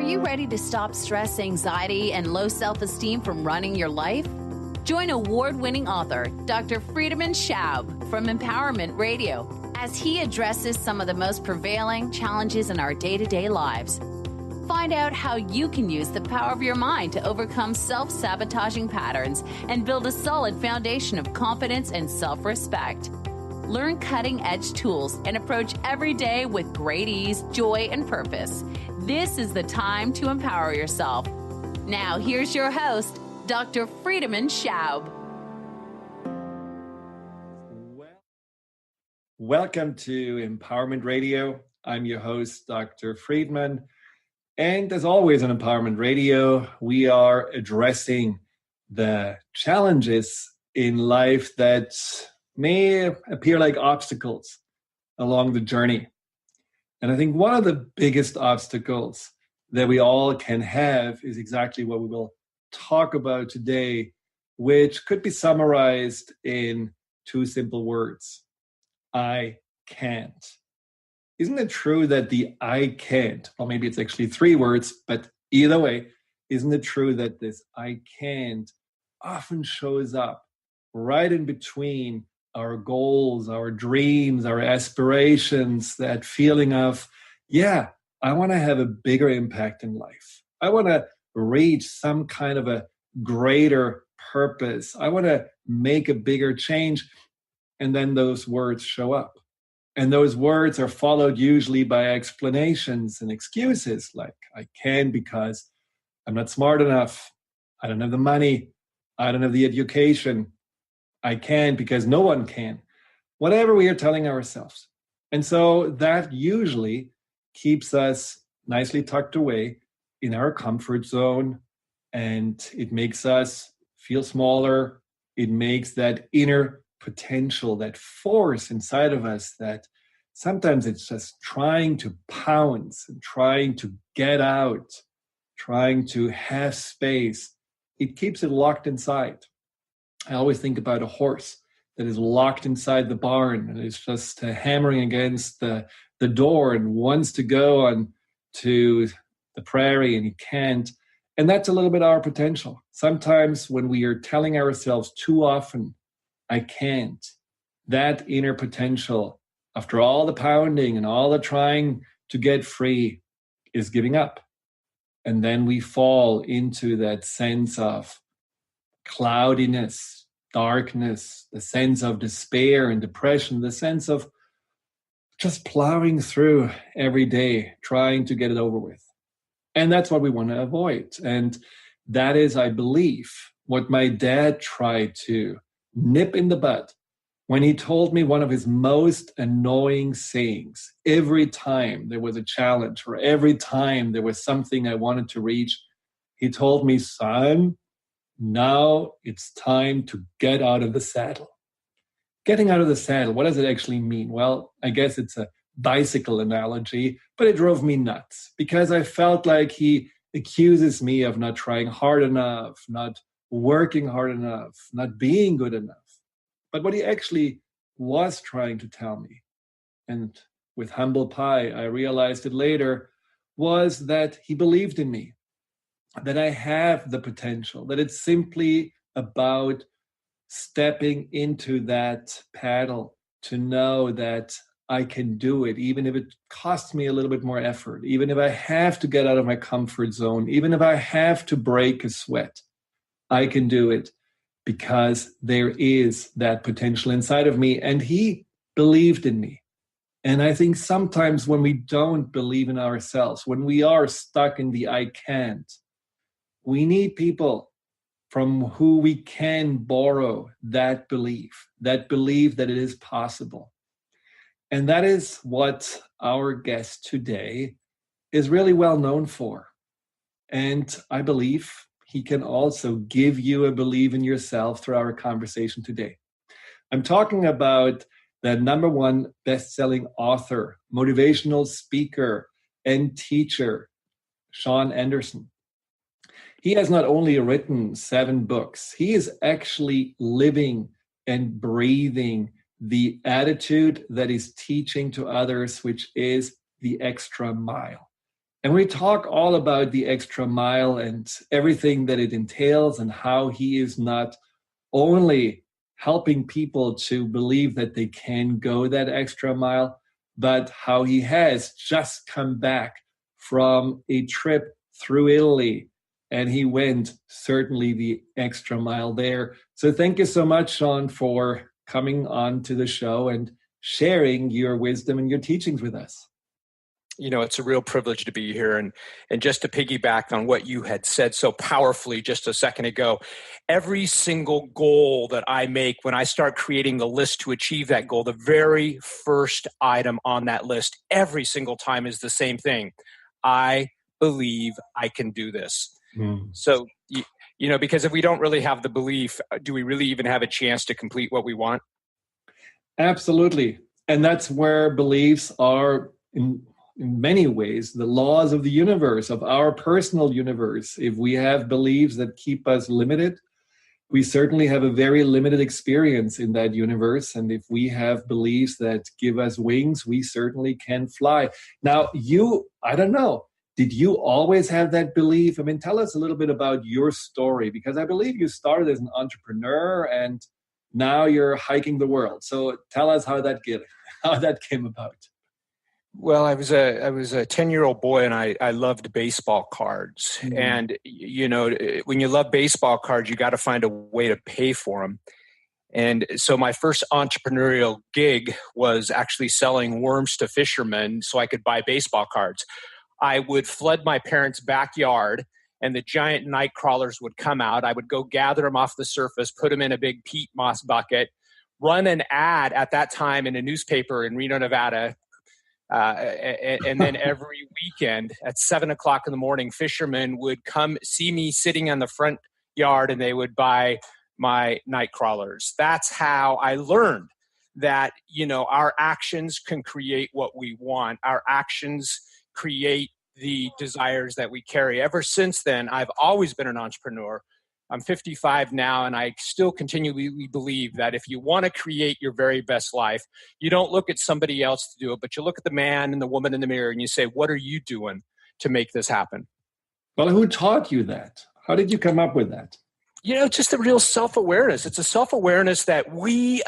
you ready to stop stress, anxiety, and low self-esteem from running your life? Join award-winning author Dr. Friedemann and Schaub from Empowerment Radio as he addresses some of the most prevailing challenges in our day-to-day lives. Find out how you can use the power of your mind to overcome self-sabotaging patterns and build a solid foundation of confidence and self-respect. Learn cutting-edge tools and approach every day with great ease, joy, and purpose. This is the time to empower yourself. Now, here's your host, Dr. Friedemann Schaub. Welcome to Empowerment Radio. I'm your host, Dr. Friedemann. And as always on Empowerment Radio, we are addressing the challenges in life that may appear like obstacles along the journey. And I think one of the biggest obstacles that we all can have is exactly what we will talk about today, which could be summarized in two simple words. I can't. Isn't it true that the I can't, or maybe it's actually three words, but either way, isn't it true that this I can't often shows up right in between our goals, our dreams, our aspirations, that feeling of, yeah, I want to have a bigger impact in life. I want to reach some kind of a greater purpose. I want to make a bigger change. And then those words show up. And those words are followed usually by explanations and excuses like, I can because I'm not smart enough. I don't have the money. I don't have the education. I can because no one can. Whatever we are telling ourselves. And so that usually keeps us nicely tucked away in our comfort zone, and it makes us feel smaller. It makes that inner potential, that force inside of us that sometimes it's just trying to pounce and trying to get out, trying to have space. It keeps it locked inside. I always think about a horse that is locked inside the barn and is just hammering against the door and wants to go on to the prairie and he can't. And that's a little bit our potential. Sometimes when we are telling ourselves too often, I can't, that inner potential, after all the pounding and all the trying to get free, is giving up. And then we fall into that sense of cloudiness, darkness, the sense of despair and depression, the sense of just plowing through every day, trying to get it over with. And that's what we want to avoid. And that is, I believe, what my dad tried to nip in the bud when he told me one of his most annoying sayings. Every time there was a challenge or every time there was something I wanted to reach, he told me, son, now it's time to get out of the saddle. Getting out of the saddle, what does it actually mean? Well, I guess it's a bicycle analogy, but it drove me nuts because I felt like he accuses me of not trying hard enough, not working hard enough, not being good enough. But what he actually was trying to tell me, and with humble pie, I realized it later, was that he believed in me, that I have the potential, that it's simply about stepping into that paddle to know that I can do it, even if it costs me a little bit more effort, even if I have to get out of my comfort zone, even if I have to break a sweat, I can do it because there is that potential inside of me. And he believed in me. And I think sometimes when we don't believe in ourselves, when we are stuck in the I can't, we need people from who we can borrow that belief that it is possible. And that is what our guest today is really well known for. And I believe he can also give you a belief in yourself through our conversation today. I'm talking about the #1 best-selling author, motivational speaker, and teacher, Shawn Anderson. He has not only written 7 books, he is actually living and breathing the attitude that is teaching to others, which is the extra mile. And we talk all about the extra mile and everything that it entails, and how he is not only helping people to believe that they can go that extra mile, but how he has just come back from a trip through Italy, and he went certainly the extra mile there. So thank you so much, Shawn, for coming on to the show and sharing your wisdom and your teachings with us. It's a real privilege to be here. And just to piggyback on what you had said so powerfully just a second ago, every single goal that I make, when I start creating the list to achieve that goal, the very first item on that list every single time is the same thing. I believe I can do this. So, because if we don't really have the belief, do we really even have a chance to complete what we want? Absolutely. And that's where beliefs are in many ways the laws of the universe, of our personal universe. If we have beliefs that keep us limited, we certainly have a very limited experience in that universe. And if we have beliefs that give us wings, we certainly can fly. Now, I don't know, did you always have that belief? I mean, tell us a little bit about your story, because I believe you started as an entrepreneur and now you're hiking the world. So tell us how that came about. Well, I was a 10-year-old boy, and I loved baseball cards. Mm-hmm. And, when you love baseball cards, you got to find a way to pay for them. And so my first entrepreneurial gig was actually selling worms to fishermen so I could buy baseball cards. I would flood my parents' backyard, and the giant night crawlers would come out. I would go gather them off the surface, put them in a big peat moss bucket, run an ad at that time in a newspaper in Reno, Nevada. And then every weekend at 7:00 in the morning, fishermen would come see me sitting on the front yard, and they would buy my night crawlers. That's how I learned that, our actions can create what we want. Our actions create the desires that we carry. Ever since then, I've always been an entrepreneur. I'm 55 now, and I still continually believe that if you want to create your very best life, you don't look at somebody else to do it, but you look at the man and the woman in the mirror and you say, what are you doing to make this happen? Well, who taught you that? How did you come up with that? Just a real self-awareness. It's a self-awareness that we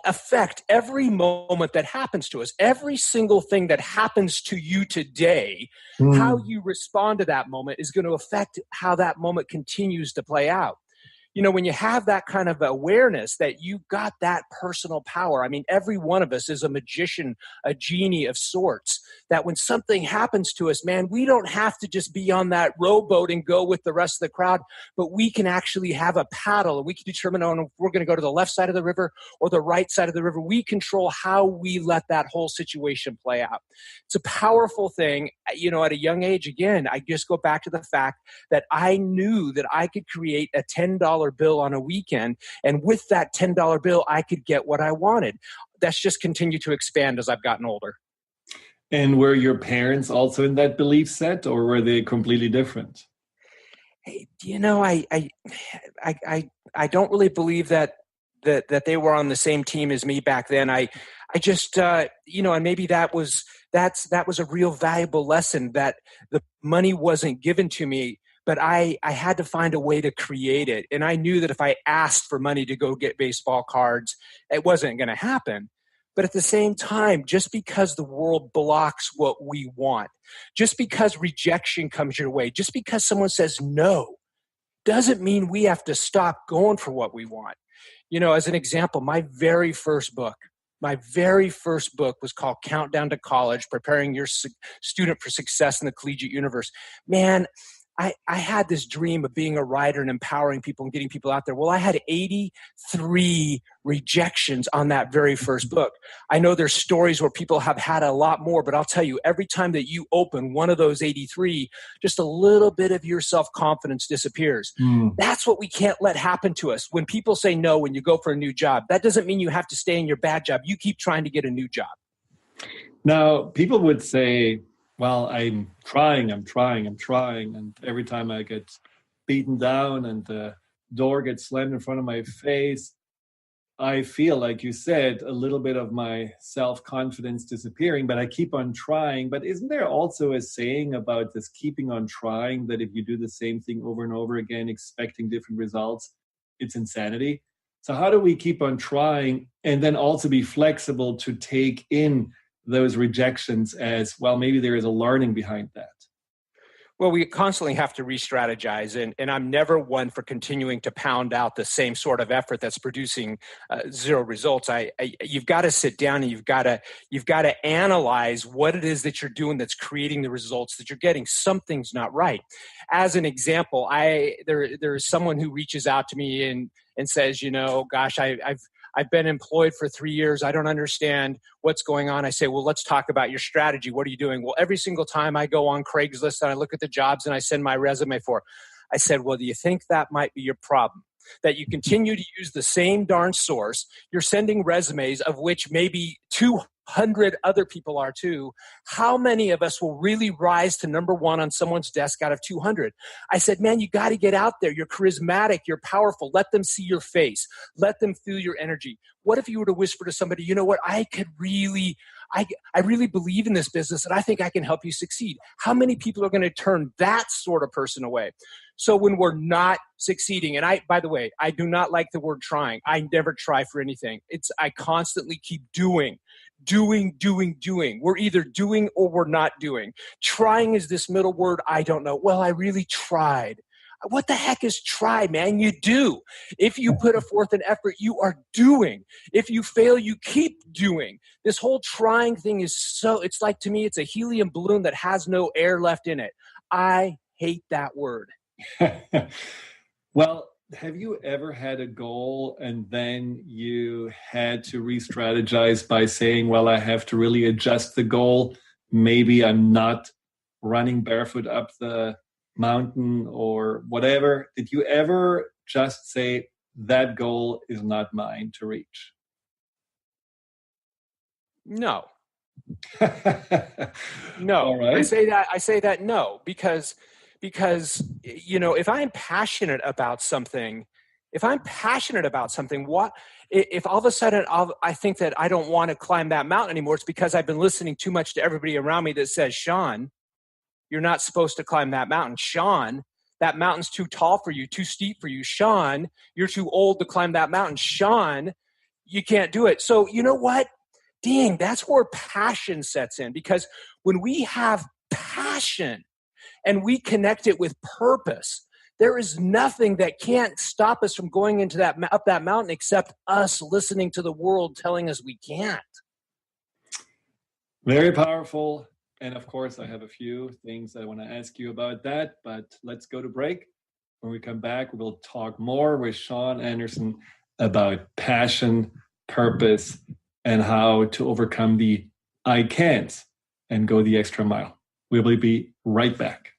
affect every moment that happens to us. Every single thing that happens to you today, how you respond to that moment is going to affect how that moment continues to play out. When you have that kind of awareness that you got that personal power, I mean, every one of us is a magician, a genie of sorts, that when something happens to us, man, we don't have to just be on that rowboat and go with the rest of the crowd, but we can actually have a paddle, and we can determine if we're going to go to the left side of the river or the right side of the river. We control how we let that whole situation play out. It's a powerful thing. At a young age, again, I just go back to the fact that I knew that I could create a $10 bill on a weekend, and with that $10 bill, I could get what I wanted. That's just continued to expand as I've gotten older. And were your parents also in that belief set, or were they completely different? Hey, I don't really believe that they were on the same team as me back then. I just and maybe that was a real valuable lesson, that the money wasn't given to me, but I had to find a way to create it. And I knew that if I asked for money to go get baseball cards, it wasn't going to happen. But at the same time, just because the world blocks what we want, just because rejection comes your way, just because someone says no, doesn't mean we have to stop going for what we want. As an example, my very first book was called Countdown to College, Preparing Your Student for Success in the Collegiate Universe. Man, I had this dream of being a writer and empowering people and getting people out there. Well, I had 83 rejections on that very first book. I know there's stories where people have had a lot more, but I'll tell you, every time that you open one of those 83, just a little bit of your self-confidence disappears. That's what we can't let happen to us. When people say no when you go for a new job, that doesn't mean you have to stay in your bad job. You keep trying to get a new job. Now, people would say, well, I'm trying. And every time I get beaten down and the door gets slammed in front of my face, I feel, like you said, a little bit of my self-confidence disappearing, but I keep on trying. But isn't there also a saying about this keeping on trying, that if you do the same thing over and over again, expecting different results, it's insanity? So how do we keep on trying and then also be flexible to take in those rejections as, well, maybe there is a learning behind that? Well, we constantly have to re-strategize, and I'm never one for continuing to pound out the same sort of effort that's producing zero results. You've got to sit down and you've got to analyze what it is that you're doing that's creating the results that you're getting. Something's not right. As an example, there is someone who reaches out to me and says, gosh, I've been employed for 3 years. I don't understand what's going on. I say, well, let's talk about your strategy. What are you doing? Well, every single time I go on Craigslist and I look at the jobs and I send my resume for, I said, well, do you think that might be your problem? That you continue to use the same darn source. You're sending resumes of which maybe 200 other people are too. How many of us will really rise to number one on someone's desk out of 200? I said, man, you got to get out there. You're charismatic. You're powerful. Let them see your face. Let them feel your energy. What if you were to whisper to somebody, you know what, I really believe in this business and I think I can help you succeed. How many people are going to turn that sort of person away? So when we're not succeeding, and by the way, I do not like the word trying. I never try for anything. I constantly keep doing. We're either doing or we're not doing. Trying is this middle word. I don't know. Well, I really tried. What the heck is try, man? You do. If you put forth an effort, you are doing. If you fail, you keep doing. This whole trying thing is it's like, to me, it's a helium balloon that has no air left in it. I hate that word. Well, have you ever had a goal and then you had to re-strategize by saying, well, I have to really adjust the goal. Maybe I'm not running barefoot up the mountain or whatever. Did you ever just say, that goal is not mine to reach? No. No. All right. I say that no, because if I'm passionate about something, what if all of a sudden I think that I don't want to climb that mountain anymore? It's because I've been listening too much to everybody around me that says, Shawn, you're not supposed to climb that mountain. Shawn, that mountain's too tall for you, too steep for you. Shawn, you're too old to climb that mountain. Shawn, you can't do it. So you know what? Dang, that's where passion sets in, because when we have passion and we connect it with purpose, there is nothing that can't stop us from going into up that mountain except us listening to the world telling us we can't. Very powerful. And of course, I have a few things I want to ask you about that, but let's go to break. When we come back, we'll talk more with Shawn Anderson about passion, purpose, and how to overcome the I can't and go the extra mile. We will be right back.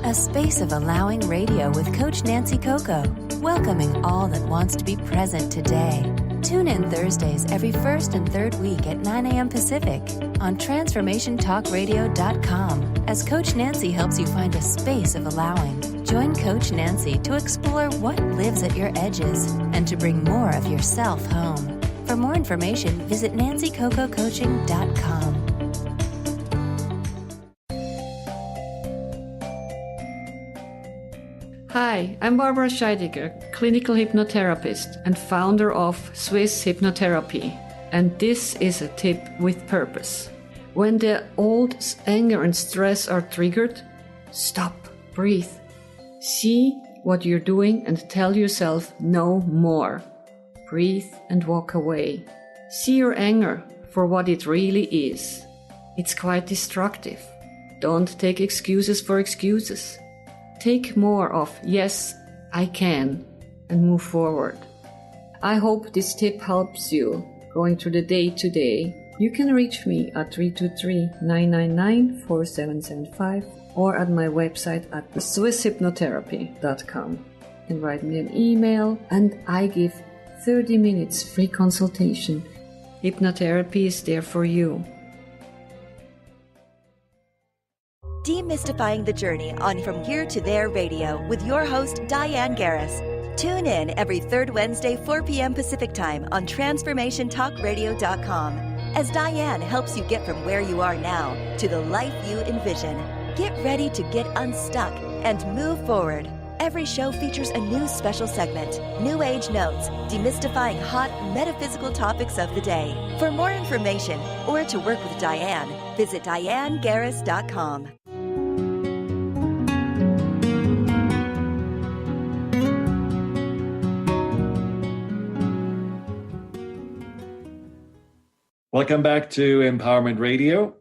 A space of allowing radio with Coach Nancy Coco, welcoming all that wants to be present today. Tune in Thursdays every first and third week at 9 a.m. Pacific on transformationtalkradio.com as Coach Nancy helps you find a space of allowing. Join Coach Nancy to explore what lives at your edges and to bring more of yourself home. For more information, visit nancycococoaching.com. Hi, I'm Barbara Scheidegger, clinical hypnotherapist and founder of Swiss Hypnotherapy. And this is a tip with purpose. When the old anger and stress are triggered, stop, breathe. See what you're doing and tell yourself no more. Breathe and walk away. See your anger for what it really is. It's quite destructive. Don't take excuses for excuses. Take more of, yes, I can, and move forward. I hope this tip helps you going through the day today. You can reach me at 323-999-4775 or at my website at swisshypnotherapy.com. You can write me an email and I give 30 minutes free consultation hypnotherapy is there for you. Demystifying the Journey on From Here to There Radio with your host, Diane Garris. Tune in every third Wednesday, 4 p.m. Pacific Time on TransformationTalkRadio.com as Diane helps you get from where you are now to the life you envision. Get ready to get unstuck and move forward. Every show features a new special segment, New Age Notes, demystifying hot metaphysical topics of the day. For more information or to work with Diane, visit DianeGarris.com. Welcome back to Empowerment Radio.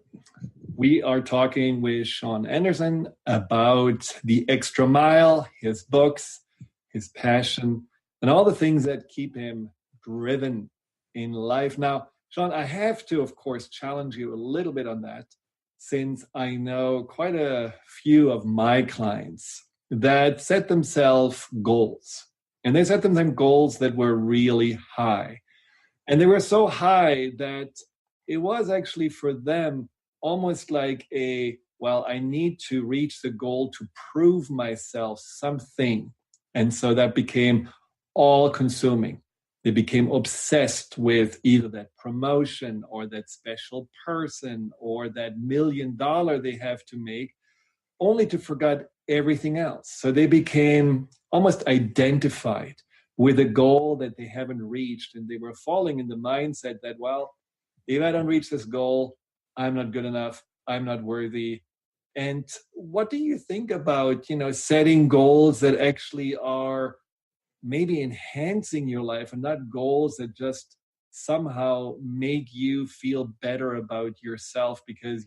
We are talking with Shawn Anderson about the extra mile, his books, his passion, and all the things that keep him driven in life. Now, Shawn, I have to, of course, challenge you a little bit on that, since I know quite a few of my clients that set themselves goals. And they set themselves goals that were really high. And they were so high that it was actually for them almost like I need to reach the goal to prove myself something. And so that became all consuming. They became obsessed with either that promotion or that special person or that $1 million they have to make, only to forget everything else. So they became almost identified with a goal that they haven't reached. And they were falling in the mindset that, well, if I don't reach this goal, I'm not good enough, I'm not worthy. And what do you think about, setting goals that actually are maybe enhancing your life and not goals that just somehow make you feel better about yourself because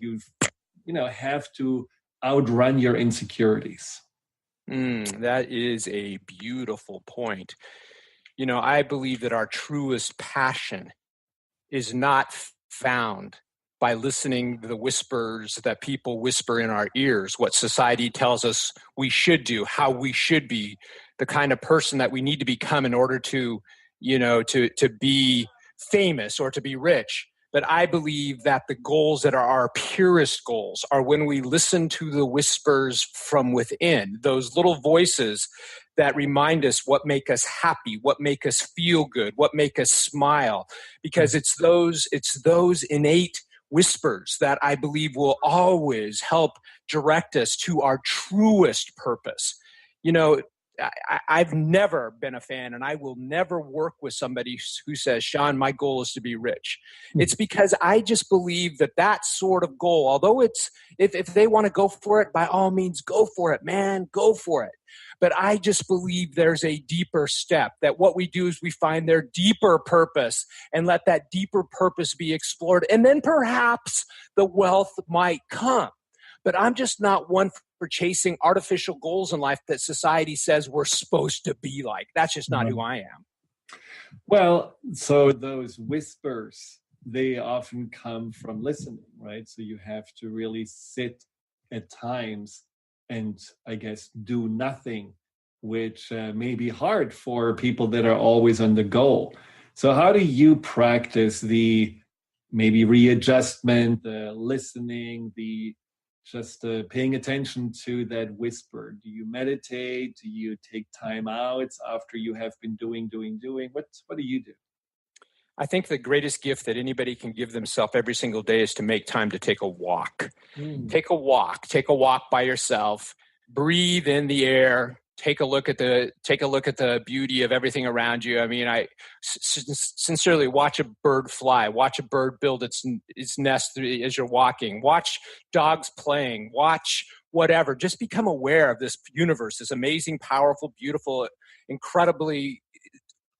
have to outrun your insecurities? That is a beautiful point. I believe that our truest passion is not found by listening to the whispers that people whisper in our ears, what society tells us we should do, how we should be, the kind of person that we need to become in order to be famous or to be rich. But I believe that the goals that are our purest goals are when we listen to the whispers from within, those little voices that remind us what make us happy, what make us feel good, what make us smile. Because it's those innate whispers that I believe will always help direct us to our truest purpose. I've never been a fan, and I will never work with somebody who says, Shawn, my goal is to be rich. It's because I just believe that sort of goal, although if they want to go for it, by all means, go for it, man, go for it. But I just believe there's a deeper step, that what we do is we find their deeper purpose and let that deeper purpose be explored. And then perhaps the wealth might come. But I'm just not one for chasing artificial goals in life that society says we're supposed to be like. That's just not who I am. Well, so those whispers, they often come from listening, right? So you have to really sit at times and, I guess, do nothing, which may be hard for people that are always on the go. So how do you practice the maybe readjustment, the listening, the just paying attention to that whisper? Do you meditate? Do you take time outs after you have been doing? What do you do? I think the greatest gift that anybody can give themselves every single day is to make time to take a walk. Take a walk by yourself, breathe in the air, take a look at the beauty of everything around you. I mean, I sincerely watch a bird fly, watch a bird build its nest as you're walking, watch dogs playing, watch whatever. Just become aware of this universe, this amazing, powerful, beautiful, incredibly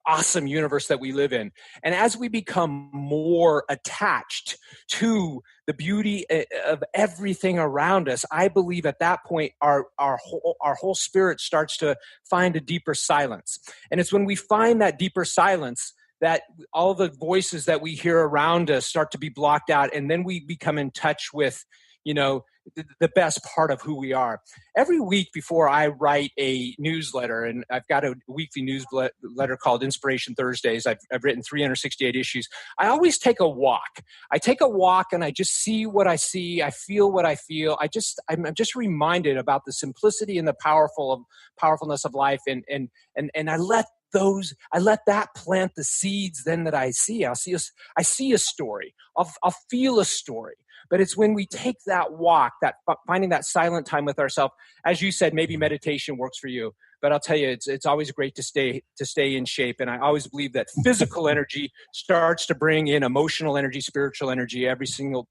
awesome universe that we live in. And as we become more attached to the beauty of everything around us, I believe at that point our whole spirit starts to find a deeper silence. And it's when we find that deeper silence that all the voices that we hear around us start to be blocked out, and then we become in touch with the best part of who we are. Every week before I write a newsletter, and I've got a weekly newsletter called Inspiration Thursdays. I've written 368 issues. I always take a walk. I take a walk and I just see what I see. I feel what I feel. I'm just reminded about the simplicity and the powerfulness of life. And I let that plant the seeds then that I see. I see a story. I'll feel a story. But it's when we take that walk, that finding that silent time with ourselves. As you said, maybe meditation works for you. But I'll tell you, it's always great to stay in shape. And I always believe that physical energy starts to bring in emotional energy, spiritual energy, every single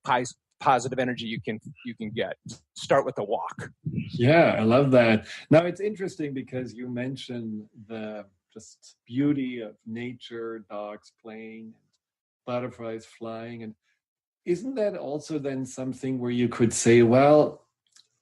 positive energy you can get. Start with a walk. Yeah, I love that. Now it's interesting because you mentioned the just beauty of nature, dogs playing, butterflies flying, and isn't that also then something where you could say, well,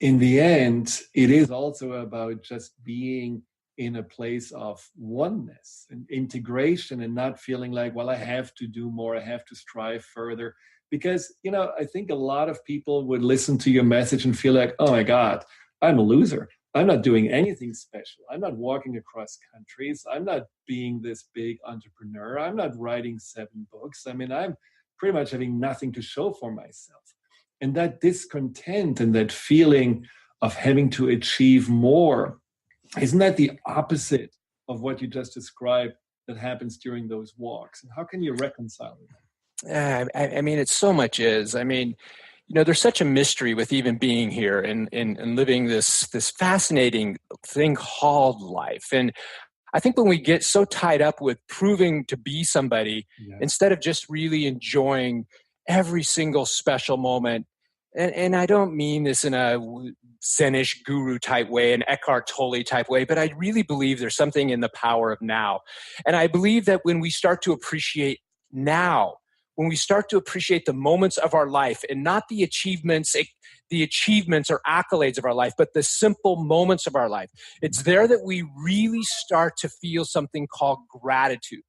in the end, it is also about just being in a place of oneness and integration and not feeling like, well, I have to do more, I have to strive further. Because, I think a lot of people would listen to your message and feel like, oh my God, I'm a loser. I'm not doing anything special. I'm not walking across countries. I'm not being this big entrepreneur. I'm not writing 7 books. I mean, I'm pretty much having nothing to show for myself. And that discontent and that feeling of having to achieve more, isn't that the opposite of what you just described that happens during those walks? And how can you reconcile that? I mean, it so much is. I mean, there's such a mystery with even being here and living this fascinating thing called life. And I think when we get so tied up with proving to be somebody, instead of just really enjoying every single special moment, and I don't mean this in a Zenish guru type way, an Eckhart Tolle type way, but I really believe there's something in the power of now. And I believe that when we start to appreciate now, when we start to appreciate the moments of our life and not the achievements or accolades of our life, but the simple moments of our life, it's there that we really start to feel something called gratitude.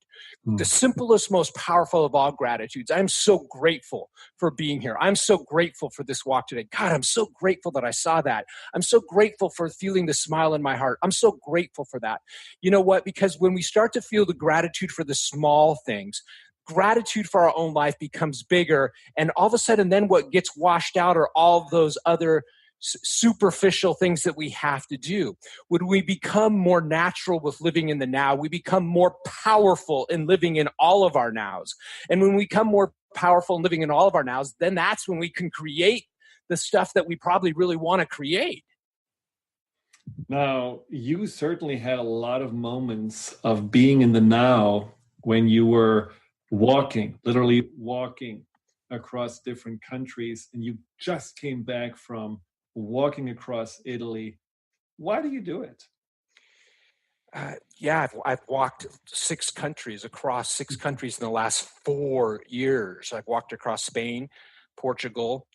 The simplest, most powerful of all gratitudes. I'm so grateful for being here. I'm so grateful for this walk today. God, I'm so grateful that I saw that. I'm so grateful for feeling the smile in my heart. I'm so grateful for that. You know what? Because when we start to feel the gratitude for the small things, gratitude for our own life becomes bigger. And all of a sudden, then what gets washed out are all of those other superficial things that we have to do. When we become more natural with living in the now, we become more powerful in living in all of our nows. And when we become more powerful in living in all of our nows, then that's when we can create the stuff that we probably really want to create. Now, you certainly had a lot of moments of being in the now when you were literally walking across different countries, and you just came back from walking across Italy. Why do you do it? I've walked 6 countries across 6 countries in the last 4 years. I've walked across Spain, Portugal,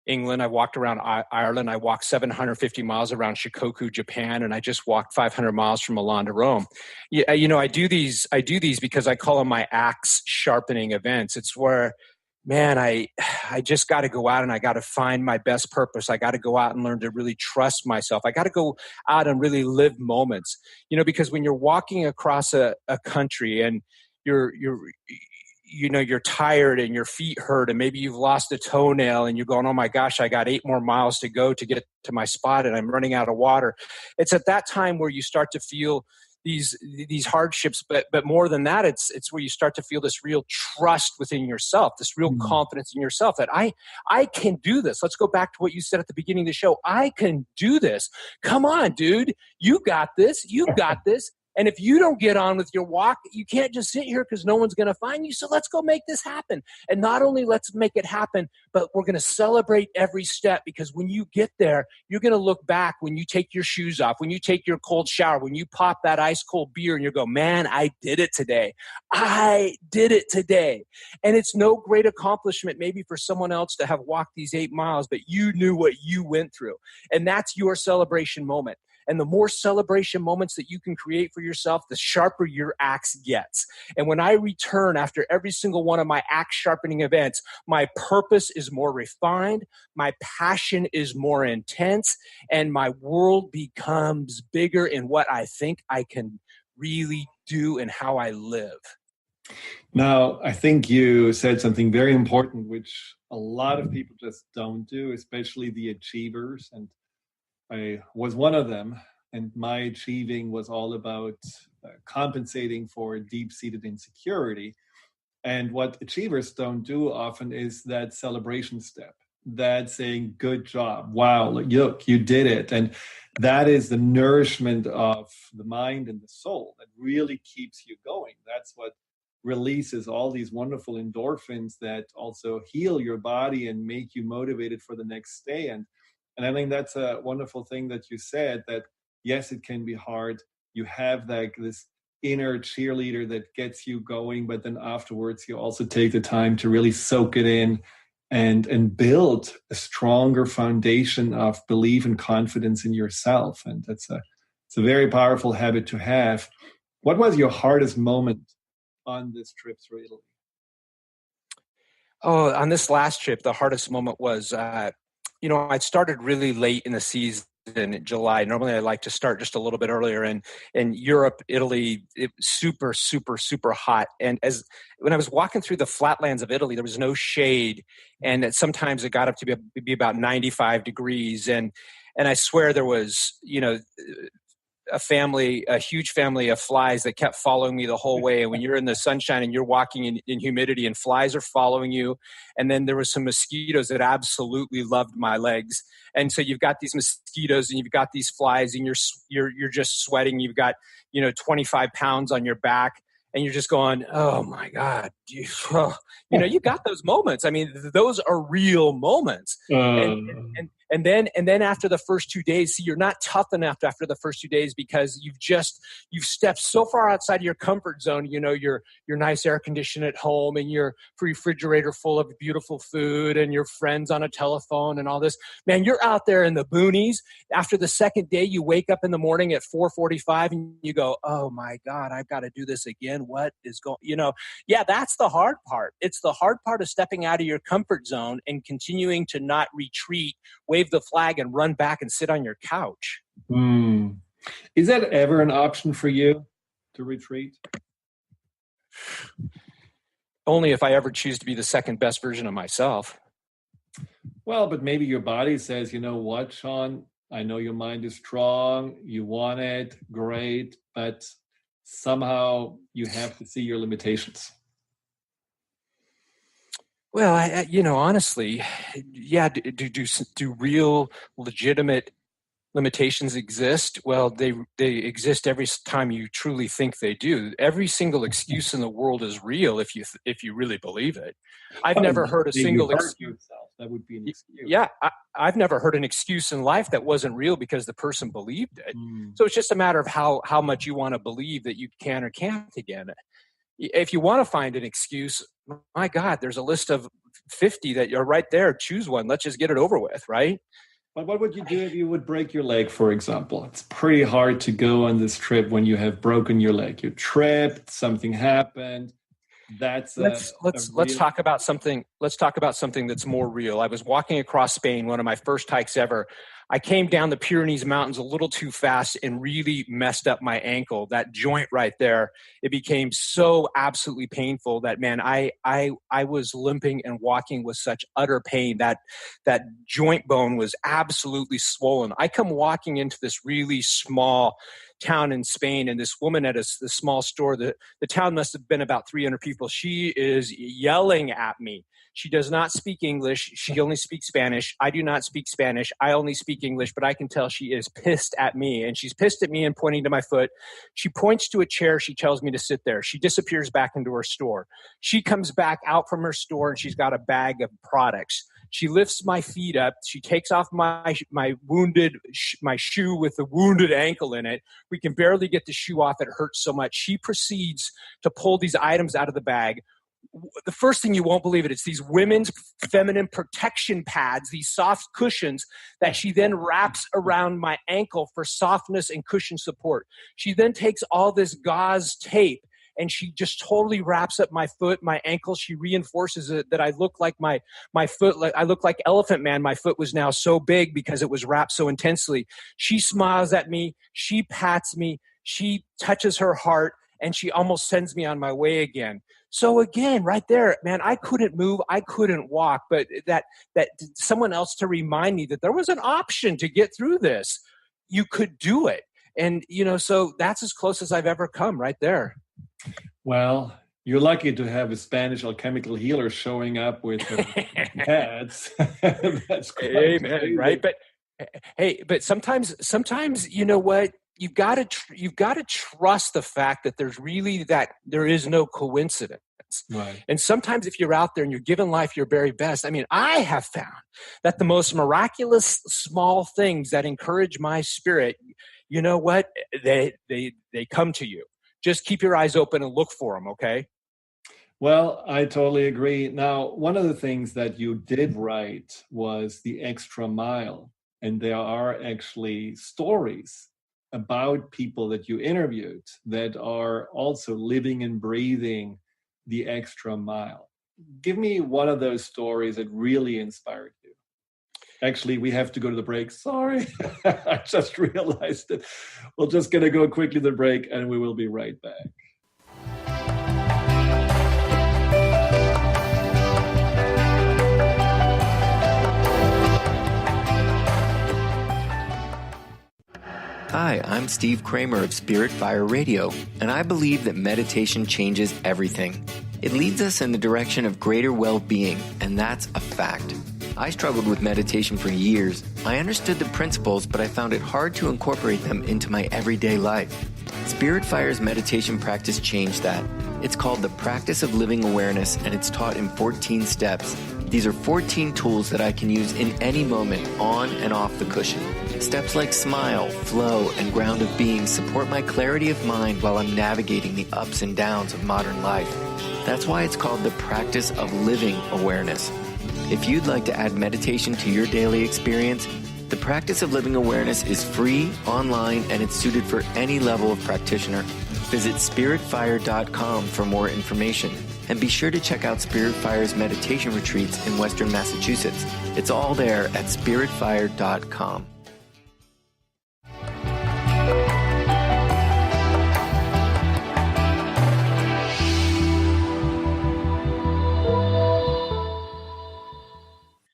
England. I walked around Ireland. I walked 750 miles around Shikoku, Japan, and I just walked 500 miles from Milan to Rome. I do these because I call them my axe sharpening events. It's where, man, I just got to go out and I got to find my best purpose. I got to go out and learn to really trust myself. I got to go out and really live moments, because when you're walking across a country and you're tired and your feet hurt and maybe you've lost a toenail and you're going, oh my gosh, I got 8 more miles to go to get to my spot and I'm running out of water. It's at that time where you start to feel these hardships, but more than that, it's where you start to feel this real trust within yourself, this real confidence in yourself that I can do this. Let's go back to what you said at the beginning of the show. I can do this. Come on, dude. You got this. You got this. And if you don't get on with your walk, you can't just sit here because no one's going to find you. So let's go make this happen. And not only let's make it happen, but we're going to celebrate every step, because when you get there, you're going to look back when you take your shoes off, when you take your cold shower, when you pop that ice cold beer and you go, man, I did it today. I did it today. And it's no great accomplishment maybe for someone else to have walked these 8 miles, but you knew what you went through. And that's your celebration moment. And the more celebration moments that you can create for yourself, the sharper your axe gets. And when I return after every single one of my axe sharpening events, my purpose is more refined, my passion is more intense, and my world becomes bigger in what I think I can really do and how I live. Now, I think you said something very important, which a lot of people just don't do, especially the achievers. And I was one of them. And my achieving was all about compensating for deep-seated insecurity. And what achievers don't do often is that celebration step, that saying, good job, wow, look, you did it. And that is the nourishment of the mind and the soul that really keeps you going. That's what releases all these wonderful endorphins that also heal your body and make you motivated for the next day. And I think that's a wonderful thing that you said, that yes, it can be hard. You have this inner cheerleader that gets you going, but then afterwards you also take the time to really soak it in and build a stronger foundation of belief and confidence in yourself. And it's a very powerful habit to have. What was your hardest moment on this trip through Italy? Oh, on this last trip, the hardest moment was, I started really late in the season in July. Normally I like to start just a little bit earlier. And in Europe, Italy, it was super, super, super hot. And when I was walking through the flatlands of Italy, there was no shade. And sometimes it got up to be about 95 degrees. And I swear there was, a huge family of flies that kept following me the whole way. And when you're in the sunshine and you're walking in humidity and flies are following you, and then there was some mosquitoes that absolutely loved my legs. And so you've got these mosquitoes and you've got these flies and you're just sweating. You've got, 25 pounds on your back and you're just going, oh my God, you got those moments. I mean, those are real moments. And then after the first 2 days, see, you're not tough enough after the first 2 days because you've stepped so far outside of your comfort zone. Your nice air conditioning at home and your refrigerator full of beautiful food and your friends on a telephone and all this. Man, you're out there in the boonies. After the second day, you wake up in the morning at 4:45 and you go, oh my God, I've got to do this again. What is going, yeah, that's the hard part. It's the hard part of stepping out of your comfort zone and continuing to not retreat, wave the flag and run back and sit on your couch. Is that ever an option for you to retreat? Only if I ever choose to be the second best version of myself. Well, but maybe your body says, you know what, Shawn, I know your mind is strong, you want it, great, but somehow you have to see your limitations. Well, honestly, yeah. Do real, legitimate limitations exist? Well, they exist every time you truly think they do. Every single excuse in the world is real if you really believe it. I've never heard a single excuse. That would be an excuse. Yeah, I've never heard an excuse in life that wasn't real because the person believed it. So it's just a matter of how much you want to believe that you can or can't again. If you want to find an excuse, my God, there's a list of 50 that you're right there. Choose one. Let's just get it over with, right? But what would you do if you would break your leg, for example? It's pretty hard to go on this trip when you have broken your leg. You tripped, something happened. Let's talk about something. Let's talk about something that's more real. I was walking across Spain, one of my first hikes ever. I came down the Pyrenees Mountains a little too fast and really messed up my ankle. That joint right there, it became so absolutely painful that, man, I was limping and walking with such utter pain. That joint bone was absolutely swollen. I come walking into this really small town in Spain, and this woman at this small store, the town must have been about 300 people. She is yelling at me. She does not speak English. She only speaks Spanish. I do not speak Spanish. I only speak English, but I can tell she is pissed at me. And she's pissed at me and pointing to my foot. She points to a chair. She tells me to sit there. She disappears back into her store. She comes back out from her store and she's got a bag of products. She lifts my feet up. She takes off my shoe with the wounded ankle in it. We can barely get the shoe off. It hurts so much. She proceeds to pull these items out of the bag, the first thing you won't believe it's these women's feminine protection pads, these soft cushions that she then wraps around my ankle for softness and cushion support. She then takes all this gauze tape and she just totally wraps up my foot, my ankle. She reinforces it that I look like my foot, I look like Elephant Man. My foot was now so big because it was wrapped so intensely. She smiles at me. She pats me. She touches her heart, and she almost sends me on my way again. So again, right there, man, I couldn't move. I couldn't walk, but that someone else to remind me that there was an option to get through this. You could do it. And, so that's as close as I've ever come right there. Well, you're lucky to have a Spanish alchemical healer showing up with pads. That's quite Amen, right? But sometimes you know what? You've got to trust the fact that there is no coincidence. Right. And sometimes if you're out there and you're giving life your very best, I mean, I have found that the most miraculous small things that encourage my spirit, you know what? They come to you. Just keep your eyes open and look for them, okay? Well, I totally agree. Now, one of the things that you did write was the extra mile. And there are actually stories about people that you interviewed that are also living and breathing the extra mile. Give me one of those stories that really inspired you. Actually, we have to go to the break. Sorry, I just realized it. We're just going to go quickly to the break and we will be right back. Hi, I'm Steve Kramer of Spirit Fire Radio, and I believe that meditation changes everything. It leads us in the direction of greater well-being, and that's a fact. I struggled with meditation for years. I understood the principles, but I found it hard to incorporate them into my everyday life. Spirit Fire's meditation practice changed that. It's called the Practice of Living Awareness, and it's taught in 14 steps. These are 14 tools that I can use in any moment, on and off the cushion. Steps like smile, flow, and ground of being support my clarity of mind while I'm navigating the ups and downs of modern life. That's why it's called the Practice of Living Awareness. If you'd like to add meditation to your daily experience, the Practice of Living Awareness is free, online, and it's suited for any level of practitioner. Visit spiritfire.com for more information. And be sure to check out Spirit Fire's meditation retreats in Western Massachusetts. It's all there at spiritfire.com.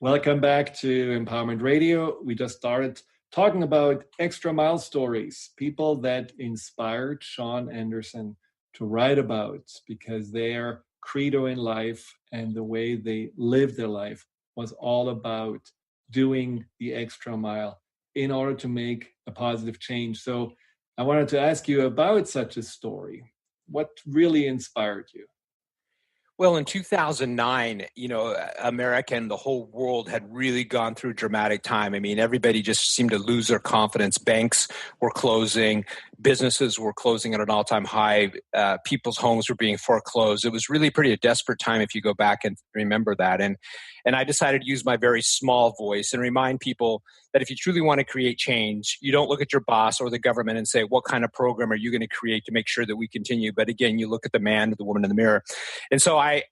Welcome back to Empowerment Radio. We just started talking about extra mile stories, people that inspired Shawn Anderson to write about because their credo in life and the way they lived their life was all about doing the extra mile in order to make a positive change. So I wanted to ask you about such a story. What really inspired you? Well, in 2009, America and the whole world had really gone through a dramatic time. I mean, everybody just seemed to lose their confidence. Banks were closing. Businesses were closing at an all-time high. People's homes were being foreclosed. It was really a desperate time if you go back and remember that. And I decided to use my very small voice and remind people that if you truly want to create change, you don't look at your boss or the government and say, what kind of program are you going to create to make sure that we continue? But again, you look at the man or the woman in the mirror. And so I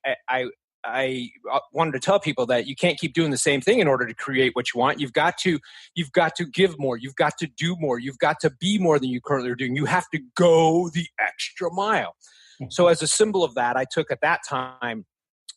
wanted to tell people that you can't keep doing the same thing in order to create what you want. You've got to give more. You've got to do more. You've got to be more than you currently are doing. You have to go the extra mile. So as a symbol of that, I took at that time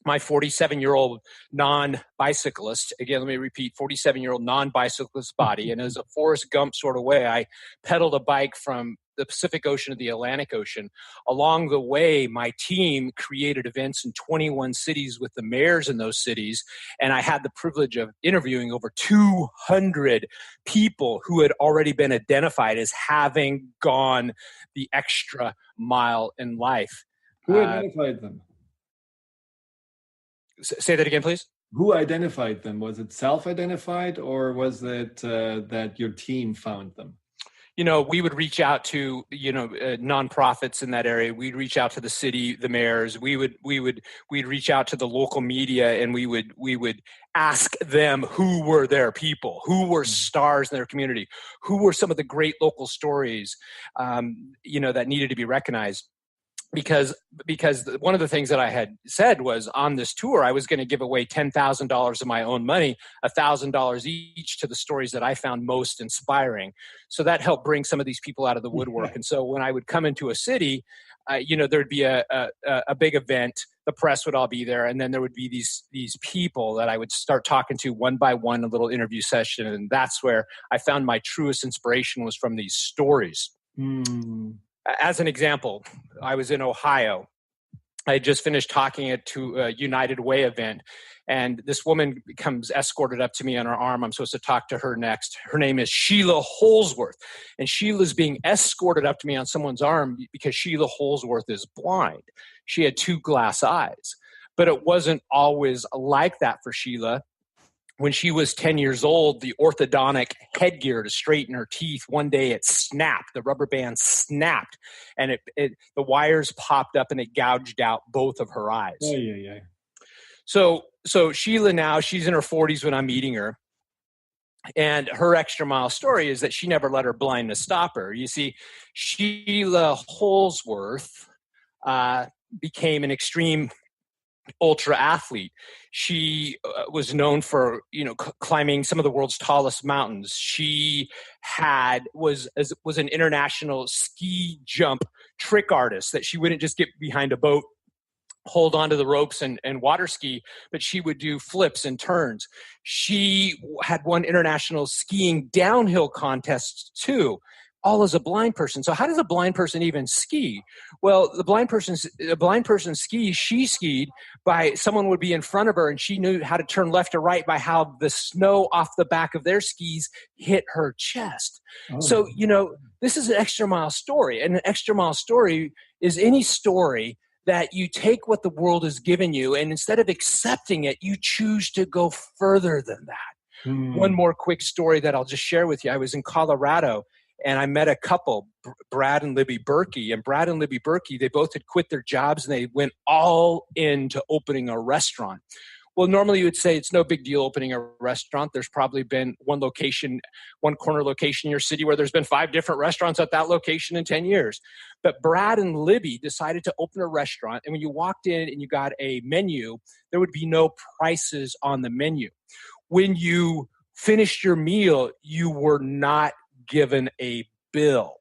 my 47-year-old non-bicyclist, again, let me repeat, 47-year-old non-bicyclist body. And as a Forrest Gump sort of way, I pedaled a bike from the Pacific Ocean to the Atlantic Ocean. Along the way, my team created events in 21 cities with the mayors in those cities. And I had the privilege of interviewing over 200 people who had already been identified as having gone the extra mile in life. Who identified them? Say that again, please. Who identified them? Was it self-identified or was it that your team found them? we would reach out to, nonprofits in that area. We'd reach out to the city, the mayors. We'd reach out to the local media, and we would ask them who were their people, who were stars in their community, who were some of the great local stories, that needed to be recognized. Because one of the things that I had said was on this tour, I was going to give away $10,000 of my own money, $1,000 each to the stories that I found most inspiring. So that helped bring some of these people out of the woodwork. And so when I would come into a city, there'd be a big event, the press would all be there, and then there would be these people that I would start talking to one by one, a little interview session, and that's where I found my truest inspiration was from these stories. As an example, I was in Ohio. I had just finished talking at to a United Way event, and this woman comes escorted up to me on her arm. I'm supposed to talk to her next. Her name is Sheila Holsworth, and Sheila's being escorted up to me on someone's arm because Sheila Holsworth is blind. She had 2 glass eyes, but it wasn't always like that for Sheila. When she was 10 years old, the orthodontic headgear to straighten her teeth, one day it snapped. The rubber band snapped, and the wires popped up, and it gouged out both of her eyes. Yeah. So Sheila now, she's in her 40s when I'm meeting her. And her extra mile story is that she never let her blindness stop her. You see, Sheila Holsworth became an extreme ultra athlete. She was known for, climbing some of the world's tallest mountains. She was an international ski jump trick artist, that she wouldn't just get behind a boat, hold onto the ropes and water ski, but she would do flips and turns. She had won international skiing downhill contests too, all as a blind person. So how does a blind person even ski? Well, a blind person skis, she skied by someone would be in front of her, and she knew how to turn left or right by how the snow off the back of their skis hit her chest. Oh. So, this is an extra mile story. And an extra mile story is any story that you take what the world has given you, and instead of accepting it, you choose to go further than that. One more quick story that I'll just share with you. I was in Colorado, and I met a couple, Brad and Libby Berkey. And Brad and Libby Berkey, they both had quit their jobs, and they went all into opening a restaurant. Well, normally you would say it's no big deal opening a restaurant. There's probably been one corner location in your city where there's been 5 different restaurants at that location in 10 years. But Brad and Libby decided to open a restaurant. And when you walked in and you got a menu, there would be no prices on the menu. When you finished your meal, you were not given a bill.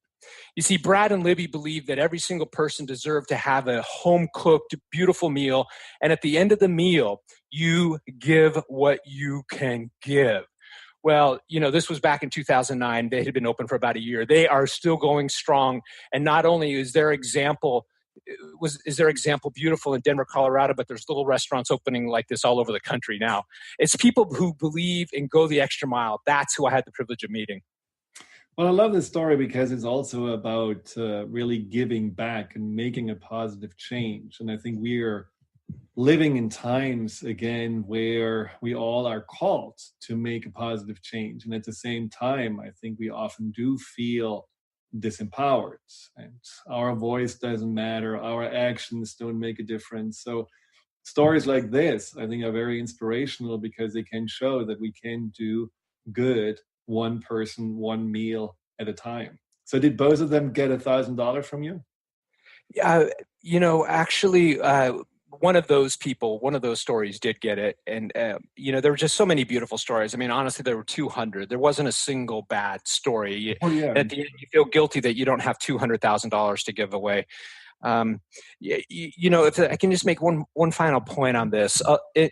You see, Brad and Libby believed that every single person deserved to have a home-cooked, beautiful meal. And at the end of the meal, you give what you can give. Well, this was back in 2009. They had been open for about a year. They are still going strong. And not only is their example beautiful in Denver, Colorado, but there's little restaurants opening like this all over the country now. It's people who believe and go the extra mile. That's who I had the privilege of meeting. Well, I love this story because it's also about really giving back and making a positive change. And I think we are living in times, again, where we all are called to make a positive change. And at the same time, I think we often do feel disempowered. And our voice doesn't matter. Our actions don't make a difference. So stories like this, I think, are very inspirational because they can show that we can do good, one person, one meal at a time. So did both of them get $1,000 from you? Actually, one of those stories did get it. And, there were just so many beautiful stories. I mean, honestly, there were 200. There wasn't a single bad story. Oh, yeah. At the end, you feel guilty that you don't have $200,000 to give away. If I can just make one final point on this.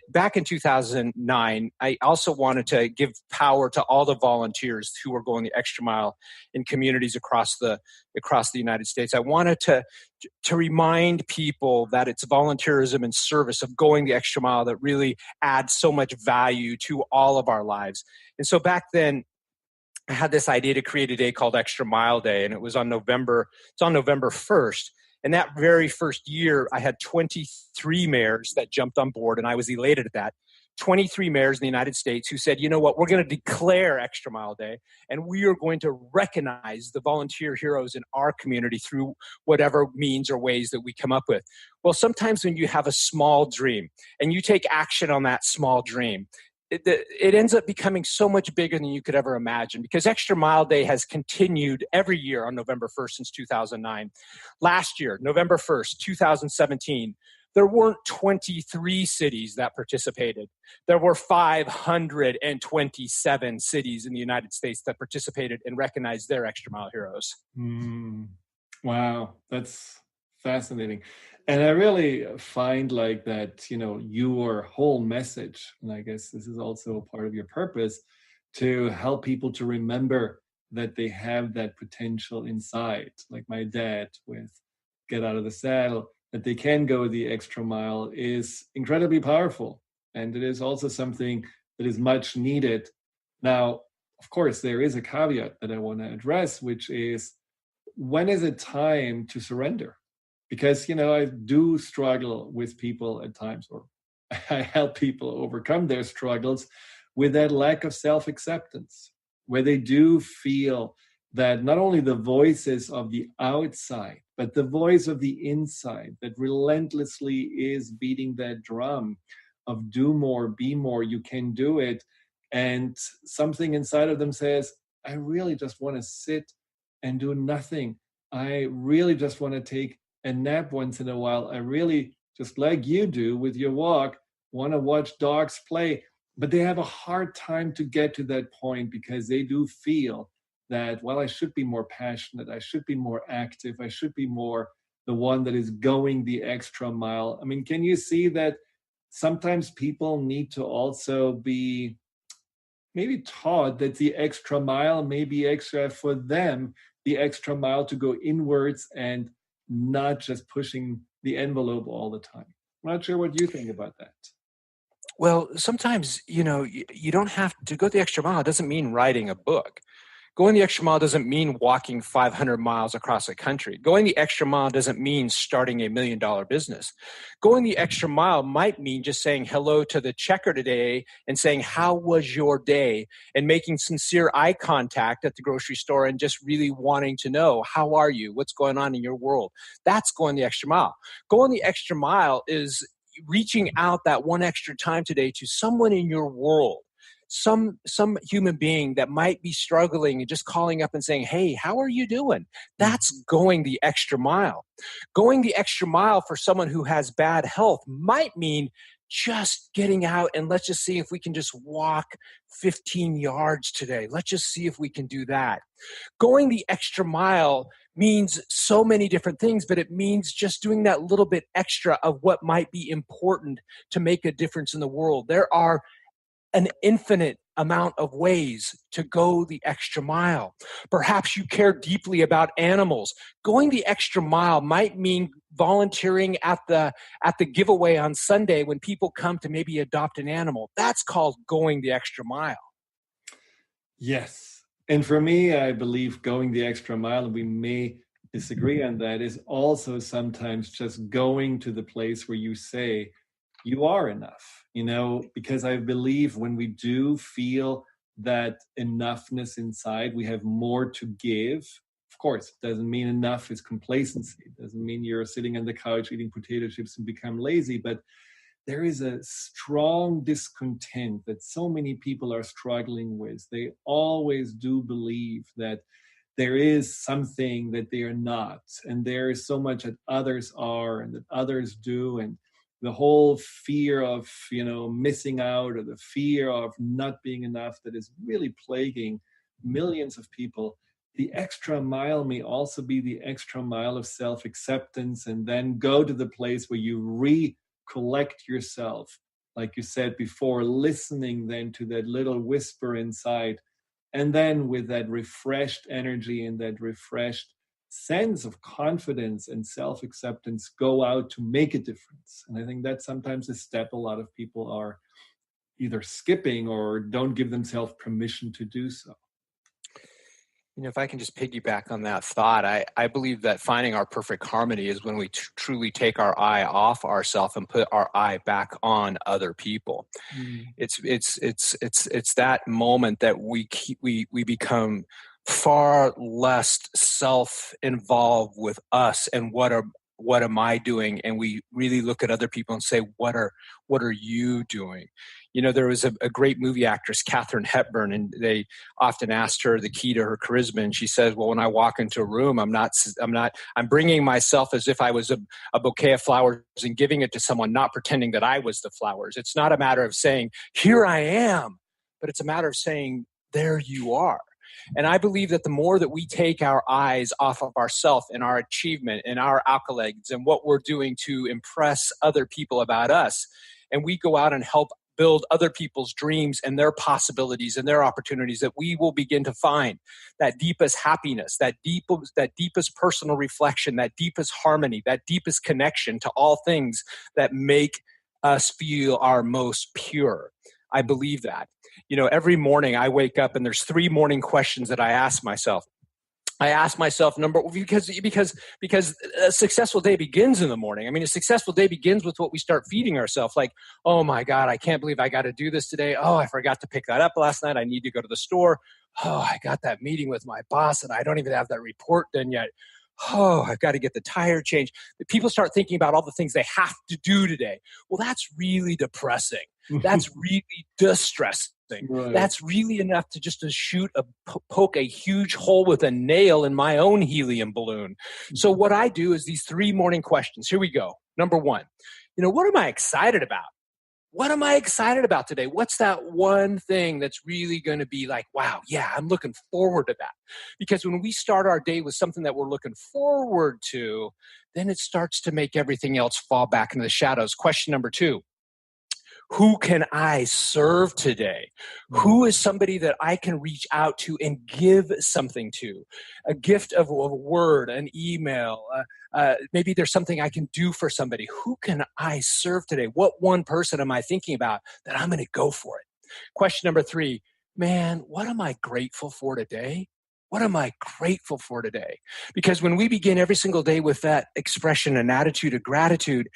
Back in 2009, I also wanted to give power to all the volunteers who were going the extra mile in communities across the United States. I wanted to remind people that it's volunteerism and service of going the extra mile that really adds so much value to all of our lives. And so back then, I had this idea to create a day called Extra Mile Day, and it's on November 1st. And that very first year, I had 23 mayors that jumped on board, and I was elated at that. 23 mayors in the United States who said, you know what, we're going to declare Extra Mile Day, and we are going to recognize the volunteer heroes in our community through whatever means or ways that we come up with. Well, sometimes when you have a small dream and you take action on that small dream, it ends up becoming so much bigger than you could ever imagine, because Extra Mile Day has continued every year on November 1st since 2009. Last year, November 1st, 2017, there weren't 23 cities that participated. There were 527 cities in the United States that participated and recognized their Extra Mile heroes. Wow, that's fascinating. And I really find like that, your whole message, and I guess this is also part of your purpose, to help people to remember that they have that potential inside, like my dad with Get Out of the Saddle, that they can go the extra mile is incredibly powerful. And it is also something that is much needed. Now, of course, there is a caveat that I want to address, which is, when is it time to surrender? Because, I do struggle with people at times, or I help people overcome their struggles with that lack of self-acceptance, where they do feel that not only the voices of the outside, but the voice of the inside that relentlessly is beating that drum of do more, be more, you can do it. And something inside of them says, I really just want to sit and do nothing. I really just want to take a nap once in a while. I really, just like you do with your walk, want to watch dogs play. But they have a hard time to get to that point, because they do feel that, well, I should be more passionate, I should be more active, I should be more the one that is going the extra mile. I mean, can you see that sometimes people need to also be maybe taught that the extra mile may be extra for them, the extra mile to go inwards and not just pushing the envelope all the time? I'm not sure what you think about that. Well, sometimes, you don't have to go the extra mile. It doesn't mean writing a book. Going the extra mile doesn't mean walking 500 miles across the country. Going the extra mile doesn't mean starting $1 million business. Going the extra mile might mean just saying hello to the checker today and saying, how was your day? And making sincere eye contact at the grocery store and just really wanting to know, how are you? What's going on in your world? That's going the extra mile. Going the extra mile is reaching out that one extra time today to someone in your world, some human being that might be struggling, and just calling up and saying, hey, how are you doing? That's going the extra mile. Going the extra mile for someone who has bad health might mean just getting out and let's just see if we can just walk 15 yards today. Let's just see if we can do that. Going the extra mile means so many different things, but it means just doing that little bit extra of what might be important to make a difference in the world. There are an infinite amount of ways to go the extra mile. Perhaps you care deeply about animals. Going the extra mile might mean volunteering at the giveaway on Sunday when people come to maybe adopt an animal. That's called going the extra mile. Yes. And for me, I believe going the extra mile, and we may disagree on that, is also sometimes just going to the place where you say, you are enough, because I believe when we do feel that enoughness inside, we have more to give. Of course, it doesn't mean enough is complacency. It doesn't mean you're sitting on the couch eating potato chips and become lazy, but there is a strong discontent that so many people are struggling with. They always do believe that there is something that they are not, and there is so much that others are and that others do, and the whole fear of, missing out, or the fear of not being enough, that is really plaguing millions of people. The extra mile may also be the extra mile of self-acceptance, and then go to the place where you recollect yourself, like you said before, listening then to that little whisper inside, and then with that refreshed energy and that refreshed sense of confidence and self-acceptance, go out to make a difference. And I think that's sometimes a step a lot of people are either skipping or don't give themselves permission to do so. If I can just piggyback on that thought, I believe that finding our perfect harmony is when we truly take our eye off ourselves and put our eye back on other people. It's that moment that we become far less self-involved with us and what am I doing, and we really look at other people and say, what are you doing? There was a great movie actress, Katharine Hepburn, and they often asked her the key to her charisma, and she says, well, when I walk into a room, I'm bringing myself as if I was a bouquet of flowers and giving it to someone, not pretending that I was the flowers. It's not a matter of saying, here I am, but it's a matter of saying, there you are. And I believe that the more that we take our eyes off of ourselves and our achievement and our accolades and what we're doing to impress other people about us, and we go out and help build other people's dreams and their possibilities and their opportunities, that we will begin to find that deepest happiness, that deepest personal reflection, that deepest harmony, that deepest connection to all things that make us feel our most pure. I believe that. Every morning I wake up and there's 3 morning questions that I ask myself. I ask myself, because a successful day begins in the morning. I mean, a successful day begins with what we start feeding ourselves. Like, oh my God, I can't believe I got to do this today. Oh, I forgot to pick that up last night. I need to go to the store. Oh, I got that meeting with my boss and I don't even have that report done yet. Oh, I've got to get the tire changed. People start thinking about all the things they have to do today. Well, that's really depressing. That's really distressing. Right. That's really enough to poke a huge hole with a nail in my own helium balloon. So what I do is these 3 morning questions. Here we go. Number 1, what am I excited about? What am I excited about today? What's that one thing that's really going to be like, wow, yeah, I'm looking forward to that. Because when we start our day with something that we're looking forward to, then it starts to make everything else fall back into the shadows. Question number 2. Who can I serve today? Who is somebody that I can reach out to and give something to? A gift of a word, an email. Maybe there's something I can do for somebody. Who can I serve today? What one person am I thinking about that I'm going to go for it? Question number 3, man, what am I grateful for today? What am I grateful for today? Because when we begin every single day with that expression and attitude of gratitude,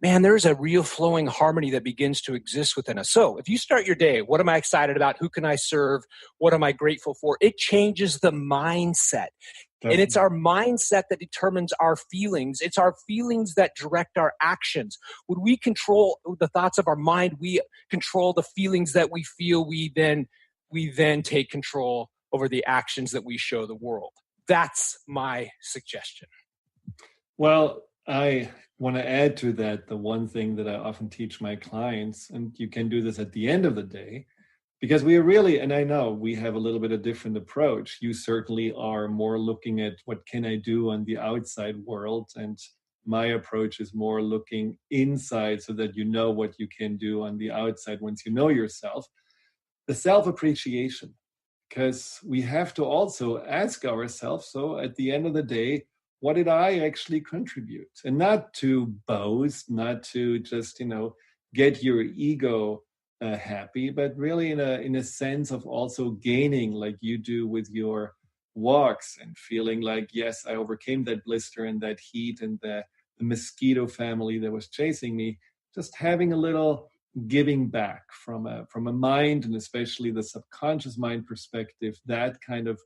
man, there's a real flowing harmony that begins to exist within us. So if you start your day, what am I excited about? Who can I serve? What am I grateful for? It changes the mindset. Definitely. And it's our mindset that determines our feelings. It's our feelings that direct our actions. When we control the thoughts of our mind, we control the feelings that we feel. We then take control over the actions that we show the world. That's my suggestion. Well, I want to add to that the one thing that I often teach my clients, and you can do this at the end of the day, because we are really, and I know we have a little bit of different approach. You certainly are more looking at what can I do on the outside world, and my approach is more looking inside so that you know what you can do on the outside once you know yourself. The self-appreciation, because we have to also ask ourselves, so at the end of the day, what did I actually contribute? And not to boast, not to just, get your ego happy, but really in a sense of also gaining, like you do with your walks, and feeling like, yes, I overcame that blister and that heat and the mosquito family that was chasing me. Just having a little giving back from a mind, and especially the subconscious mind perspective, that kind of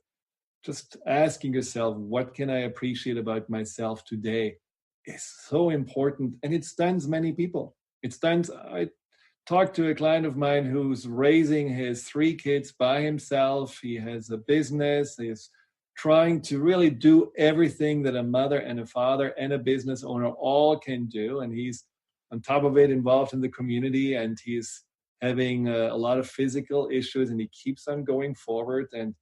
just asking yourself, what can I appreciate about myself today, is so important. And it stuns many people. I talked to a client of mine who's raising his 3 kids by himself. He has a business. He's trying to really do everything that a mother and a father and a business owner all can do. And he's on top of it involved in the community, and he's having a lot of physical issues, and he keeps on going forward and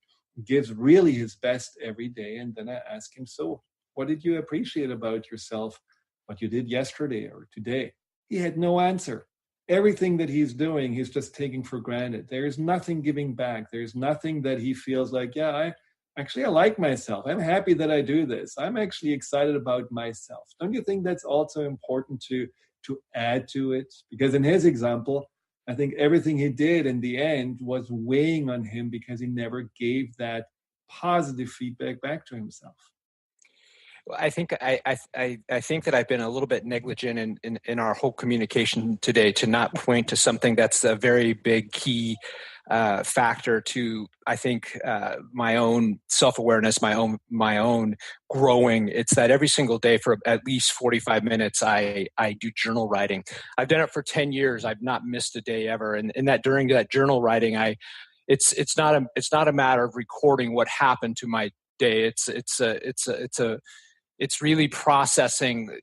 gives really his best every day. And then I ask him, so what did you appreciate about yourself, what you did yesterday or today? He had no answer. Everything that he's doing, he's just taking for granted. There's nothing giving back. There's nothing that he feels like, yeah, I like myself. I'm happy that I do this. I'm actually excited about myself. Don't you think that's also important to add to it? Because in his example, I think everything he did in the end was weighing on him because he never gave that positive feedback back to himself? Well, I think that I've been a little bit negligent in our whole communication today to not point to something that's a very big key factor to, I think, my own self-awareness, my own growing. It's that every single day for at least 45 minutes, I do journal writing. I've done it for 10 years. I've not missed a day ever. And that during that journal writing, it's not a matter of recording what happened to my day. It's really processing,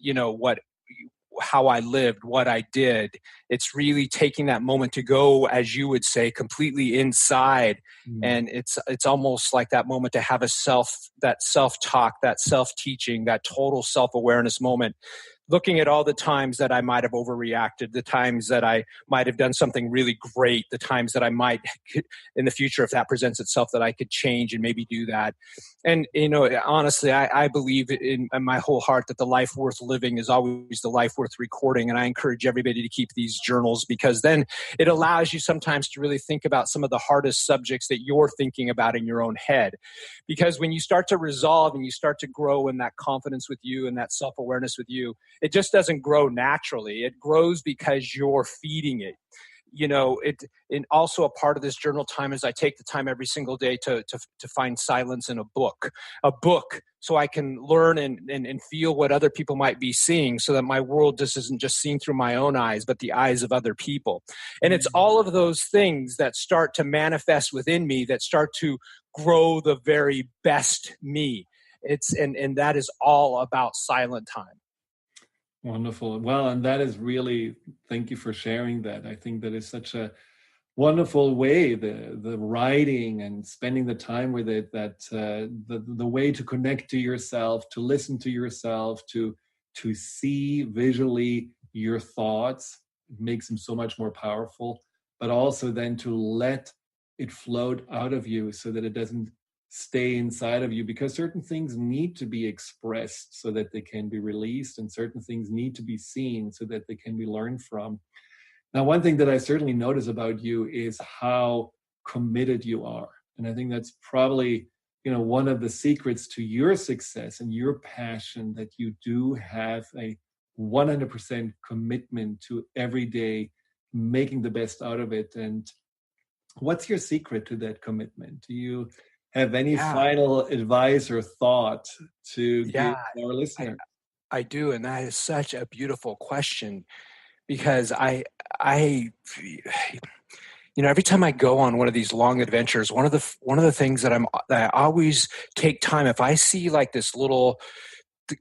how I lived, what I did. It's really taking that moment to go, as you would say, completely inside. And it's almost like that moment to have that self-talk, that self-teaching, that total self-awareness moment. Looking at all the times that I might have overreacted, the times that I might have done something really great, the times that I might, in the future, if that presents itself, that I could change and maybe do that. And, honestly, I believe in my whole heart that the life worth living is always the life worth recording. And I encourage everybody to keep these journals, because then it allows you sometimes to really think about some of the hardest subjects that you're thinking about in your own head. Because when you start to resolve and you start to grow in that confidence with you and that self-awareness with you, it just doesn't grow naturally. It grows because you're feeding it. And also a part of this journal time is I take the time every single day to find silence in a book, so I can learn and feel what other people might be seeing, so that my world just isn't just seen through my own eyes, but the eyes of other people. And it's all of those things that start to manifest within me, that start to grow the very best me. And that is all about silent time. Wonderful. Well, and that is really, thank you for sharing that. I think that is such a wonderful way, the writing and spending the time with it, that the way to connect to yourself, to listen to yourself, to see visually your thoughts, makes them so much more powerful, but also then to let it float out of you so that it doesn't stay inside of you, because certain things need to be expressed so that they can be released, and certain things need to be seen so that they can be learned from. Now, one thing that I certainly notice about you is how committed you are. And I think that's probably, one of the secrets to your success and your passion, that you do have a 100% commitment to every day making the best out of it. And what's your secret to that commitment? Do you have any final advice or thought to give our listeners? I do, and that is such a beautiful question, because I every time I go on one of these long adventures, one of the things that I always take time, if I see like this little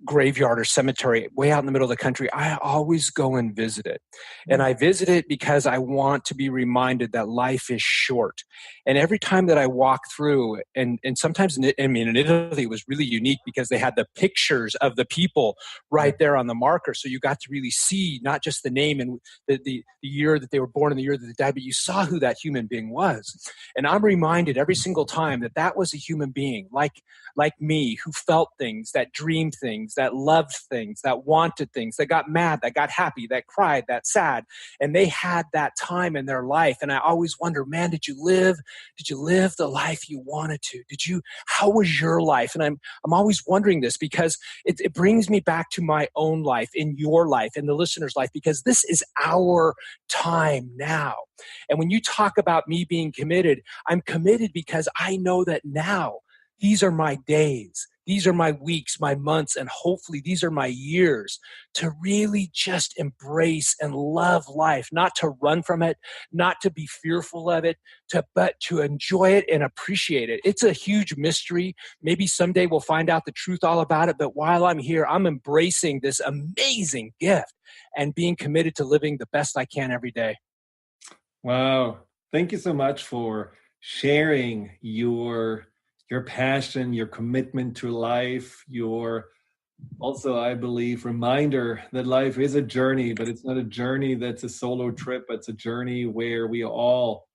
graveyard or cemetery way out in the middle of the country, I always go and visit it. And I visit it because I want to be reminded that life is short. And every time that I walk through, and sometimes in Italy it was really unique because they had the pictures of the people right there on the marker. So you got to really see not just the name and the year that they were born and the year that they died, but you saw who that human being was. And I'm reminded every single time that was a human being like me, who felt things, that dreamed things, that loved things, that wanted things, that got mad, that got happy, that cried, that sad. And they had that time in their life. And I always wonder, man, did you live the life you wanted to? How was your life? And I'm always wondering this, because it brings me back to my own life, in your life, in the listener's life, because this is our time now. And when you talk about me being committed, I'm committed because I know that now these are my days. These are my weeks, my months, and hopefully these are my years to really just embrace and love life, not to run from it, not to be fearful of it, but to enjoy it and appreciate it. It's a huge mystery. Maybe someday we'll find out the truth all about it, but while I'm here, I'm embracing this amazing gift and being committed to living the best I can every day. Wow. Thank you so much for sharing your passion, your commitment to life, your also, I believe, reminder that life is a journey, but it's not a journey that's a solo trip. It's a journey where we are all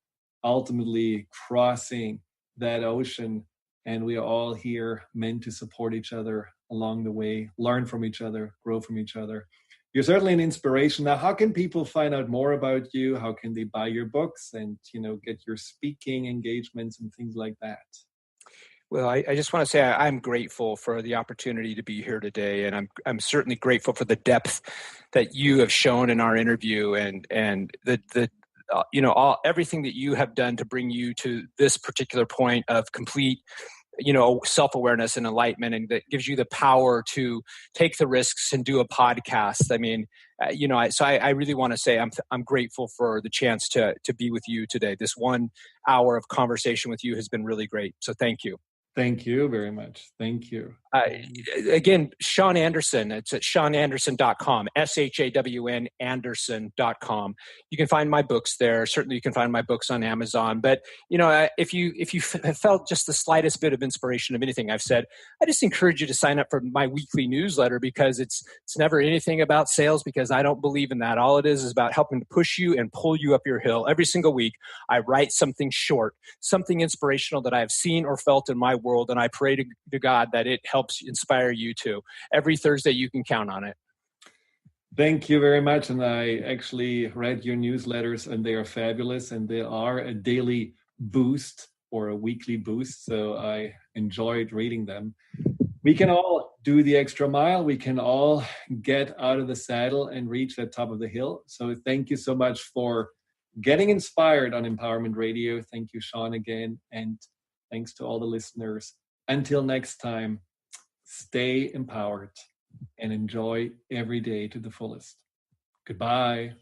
ultimately crossing that ocean, and we are all here meant to support each other along the way, learn from each other, grow from each other. You're certainly an inspiration. Now, how can people find out more about you? How can they buy your books and, get your speaking engagements and things like that? Well, I just want to say I'm grateful for the opportunity to be here today, and I'm certainly grateful for the depth that you have shown in our interview, and the everything that you have done to bring you to this particular point of complete self-awareness and enlightenment, and that gives you the power to take the risks and do a podcast. I mean, I really want to say I'm grateful for the chance to be with you today. This 1 hour of conversation with you has been really great. So thank you. Thank you very much. Thank you. Again, Shawn Anderson, it's at ShawnAnderson.com, SHAWN Anderson.com. You can find my books there. Certainly you can find my books on Amazon. But, if you have felt just the slightest bit of inspiration of anything I've said, I just encourage you to sign up for my weekly newsletter, because it's never anything about sales, because I don't believe in that. All it is about helping to push you and pull you up your hill. Every single week, I write something short, something inspirational that I have seen or felt in my world, and I pray to God that it helps inspire you too. Every Thursday, you can count on it. Thank you very much. And I actually read your newsletters, and they are fabulous, and they are a daily boost or a weekly boost. So I enjoyed reading them. We can all do the extra mile. We can all get out of the saddle and reach the top of the hill. So thank you so much for getting inspired on Empowerment Radio. Thank you, Shawn, again. And thanks to all the listeners. Until next time, stay empowered and enjoy every day to the fullest. Goodbye.